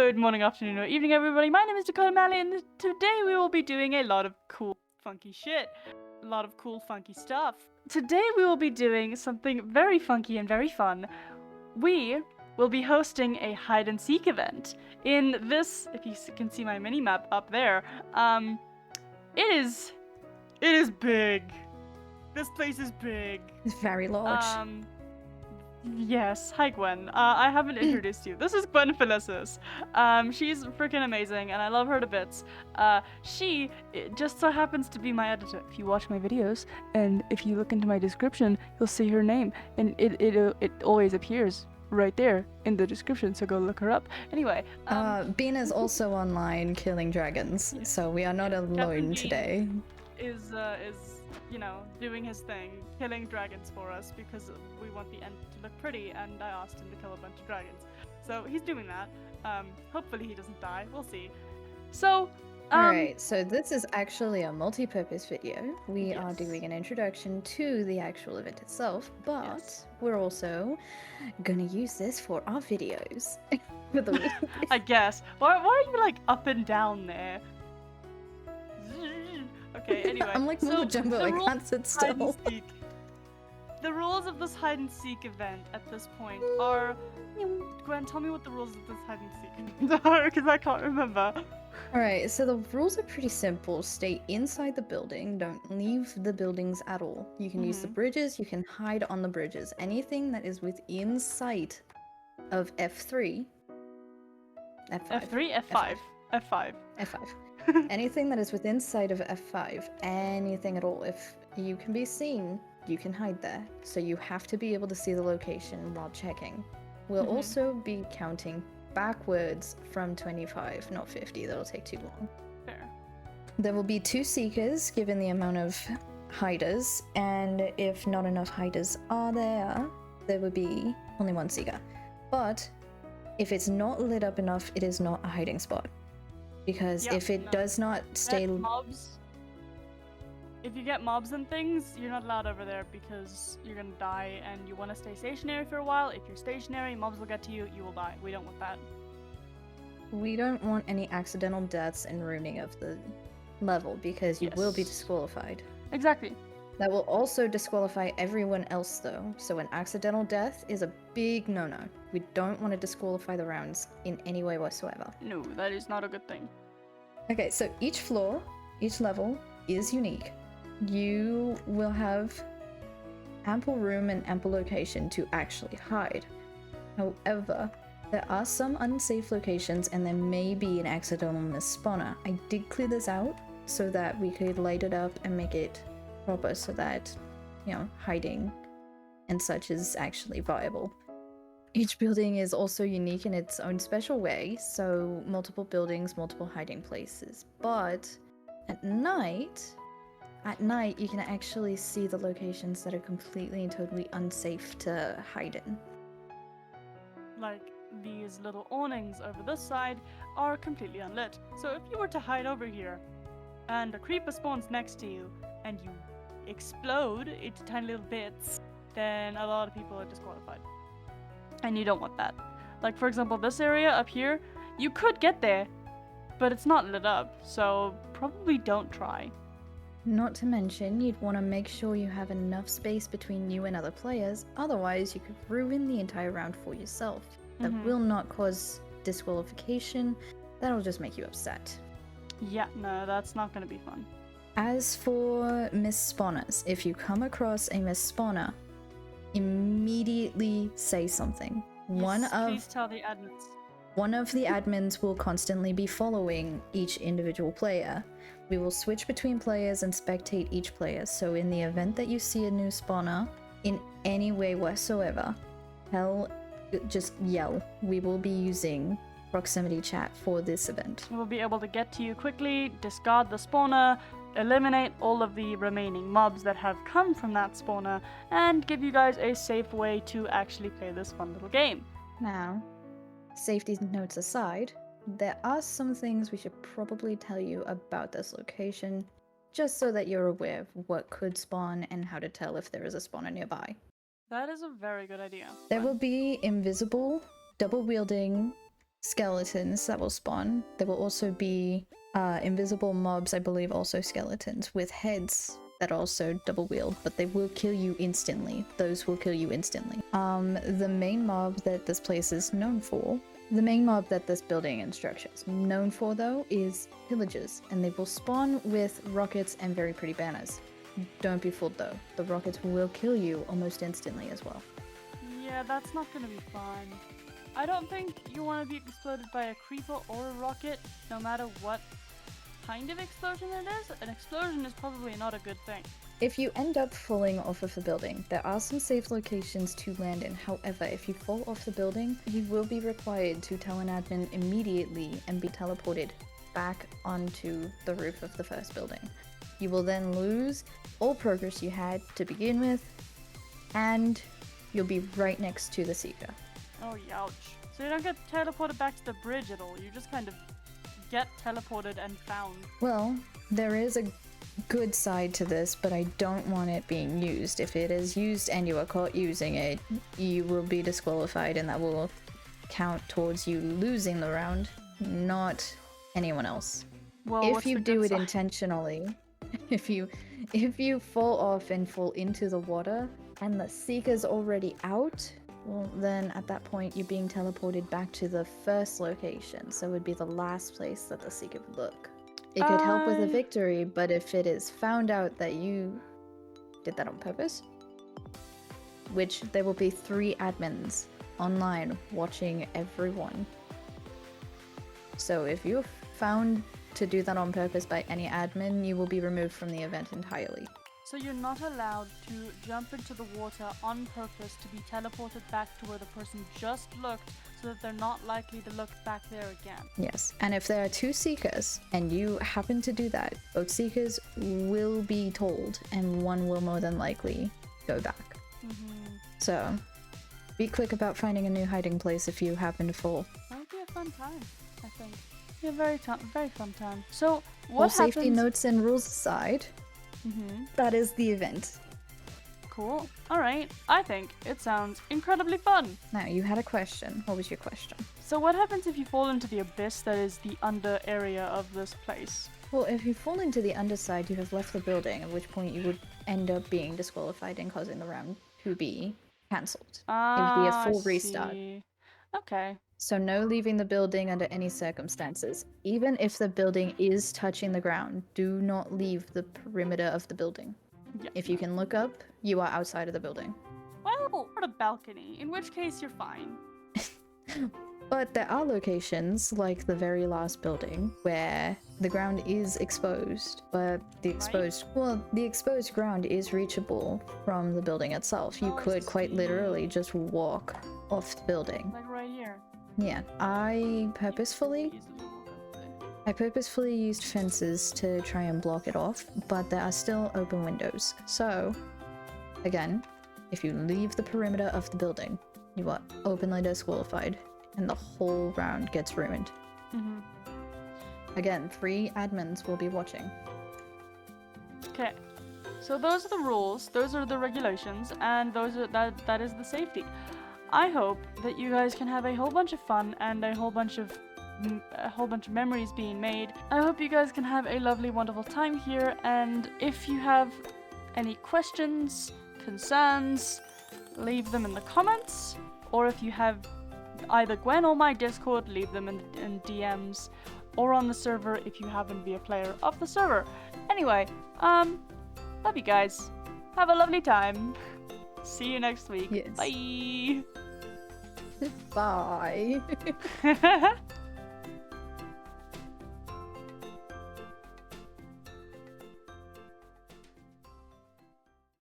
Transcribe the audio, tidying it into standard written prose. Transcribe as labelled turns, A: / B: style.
A: Good morning, afternoon, or evening, everybody. My name is Decoda Malion, and today we will be doing a lot of cool, funky shit. A lot of cool, funky stuff. Today we will be doing something very funky and very fun. We will be hosting a hide-and-seek event. In this, if you can see my mini-map up there, it is big. This place is big.
B: It's very large.
A: Yes, hi Gwen. I haven't introduced you. This is Gwen Phyllisis. She's freaking amazing, and I love her to bits. She just so happens to be my editor. If you watch my videos, and if you look into my description, you'll see her name, and it always appears right there in the description. So go look her up. Anyway,
B: Bean is also online killing dragons, so we are not alone today.
A: Is you know, doing his thing, killing dragons for us because we want the end to look pretty, and I asked him to kill a bunch of dragons. So he's doing that. Hopefully he doesn't die. We'll see. So,
B: Alright, so this is actually a multi-purpose video. We are doing an introduction to the actual event itself, but we're also gonna use this for our videos. For the week.
A: I guess. Why are you like up and down there? Okay, anyway.
B: I'm like Mumbo Jumbo, I can't sit still.
A: The rules of this hide-and-seek event at this point are... Gwen, tell me what the rules of this hide-and-seek are, because I can't remember.
B: Alright, so the rules are pretty simple. Stay inside the building, don't leave the buildings at all. You can use the bridges, you can hide on the bridges. Anything that is within sight of F3... F5.
A: F3? F5. F5.
B: F5. Anything that is within sight of F5, anything at all, if you can be seen, you can hide there. So you have to be able to see the location while checking. We'll also be counting backwards from 25, not 50. That'll take too long.
A: Fair.
B: There will be 2 seekers given the amount of hiders, and if not enough hiders are there, there will be only 1 seeker. But if it's not lit up enough, it is not a hiding spot. Because if it does not stay...
A: Mobs. If you get mobs and things, you're not allowed over there because you're gonna die, and you want to stay stationary for a while. If you're stationary, mobs will get to you, you will die. We don't want that.
B: We don't want any accidental deaths and ruining of the level, because you will be disqualified.
A: Exactly.
B: That will also disqualify everyone else, though. So an accidental death is a big no-no. We don't want to disqualify the rounds in any way whatsoever.
A: No, that is not a good thing.
B: Okay, so each floor, each level is unique. You will have ample room and ample location to actually hide. However, there are some unsafe locations, and there may be an accidental misspawner. I did clear this out so that we could light it up and make it proper, so that, you know, hiding and such is actually viable. Each building is also unique in its own special way, so multiple buildings, multiple hiding places. But at night you can actually see the locations that are completely and totally unsafe to hide in.
A: Like, these little awnings over this side are completely unlit. So if you were to hide over here, and a creeper spawns next to you, and you explode into tiny little bits, then a lot of people are disqualified. And you don't want that. Like, for example, this area up here, you could get there, but it's not lit up, so probably don't try.
B: Not to mention, you'd want to make sure you have enough space between you and other players, otherwise you could ruin the entire round for yourself. That will not cause disqualification, that'll just make you upset.
A: Yeah, no, that's not gonna be fun.
B: As for miss spawners, if you come across a miss spawner, immediately say something.
A: Yes, please tell the admins.
B: One of the admins will constantly be following each individual player. We will switch between players and spectate each player, so in the event that you see a new spawner, in any way whatsoever, just yell. We will be using proximity chat for this event.
A: We'll be able to get to you quickly, discard the spawner, eliminate all of the remaining mobs that have come from that spawner, and give you guys a safe way to actually play this fun little game.
B: Now, safety notes aside, there are some things we should probably tell you about this location, just so that you're aware of what could spawn and how to tell if there is a spawner nearby.
A: That is a very good idea.
B: There will be invisible, double-wielding skeletons that will spawn. There will also be invisible mobs, I believe also skeletons, with heads that also double wield, but they will kill you instantly. Those will kill you instantly. The main mob that this place is known for, the main mob that this building and structure is known for though, is pillagers, and they will spawn with rockets and very pretty banners. Don't be fooled though, the rockets will kill you almost instantly as well.
A: Yeah, that's not gonna be fun. I don't think you want to be exploded by a creeper or a rocket, no matter what kind of explosion it is. An explosion is probably not a good thing.
B: If you end up falling off of a building, there are some safe locations to land in. However, if you fall off the building, you will be required to tell an admin immediately and be teleported back onto the roof of the first building. You will then lose all progress you had to begin with, and you'll be right next to the Seeker.
A: Oh, youch. So you don't get teleported back to the bridge at all, you just kind of get teleported and found.
B: Well, there is a good side to this, but I don't want it being used. If it is used and you are caught using it, you will be disqualified, and that will count towards you losing the round, not anyone else.
A: Well,
B: If you do it intentionally, if you fall off and fall into the water and the Seeker's already out, well, then at that point you're being teleported back to the first location, so it would be the last place that the Seeker would look. It could help with a victory, but if it is found out that you did that on purpose, which there will be 3 admins online watching everyone. So if you're found to do that on purpose by any admin, you will be removed from the event entirely.
A: So you're not allowed to jump into the water on purpose to be teleported back to where the person just looked, so that they're not likely to look back there again.
B: Yes, and if there are 2 Seekers and you happen to do that, both Seekers will be told and one will more than likely go back. So be quick about finding a new hiding place if you happen to fall.
A: That would be a fun time, I think. Be a very fun time. So
B: All
A: what
B: safety
A: happens...
B: notes and rules aside, that is the event.
A: Cool. Alright, I think it sounds incredibly fun.
B: Now, you had a question. What was your question?
A: So what happens if you fall into the abyss that is the under area of this place?
B: Well, if you fall into the underside, you have left the building, at which point you would end up being disqualified and causing the round to be cancelled. It would be a full restart.
A: See. Okay.
B: So no leaving the building under any circumstances. Even if the building is touching the ground, do not leave the perimeter of the building.
A: Yeah.
B: If you can look up, you are outside of the building.
A: Well, or a balcony, in which case you're fine.
B: But there are locations, like the very last building, where the ground is exposed, but the exposed ground is reachable from the building itself. You could quite literally just walk off the building.
A: Like right here.
B: Yeah, I purposefully used fences to try and block it off, but there are still open windows. So, again, if you leave the perimeter of the building, you are openly disqualified, and the whole round gets ruined. Again, 3 admins will be watching.
A: Okay. So those are the rules, those are the regulations, and that is the safety. I hope that you guys can have a whole bunch of fun and a whole bunch of memories being made. I hope you guys can have a lovely, wonderful time here, and if you have any questions, concerns, leave them in the comments, or if you have either Gwen or my Discord, leave them in DMs, or on the server if you happen to be a player of the server. Anyway, love you guys. Have a lovely time. See you next week.
B: Yes.
A: Bye.
B: Bye.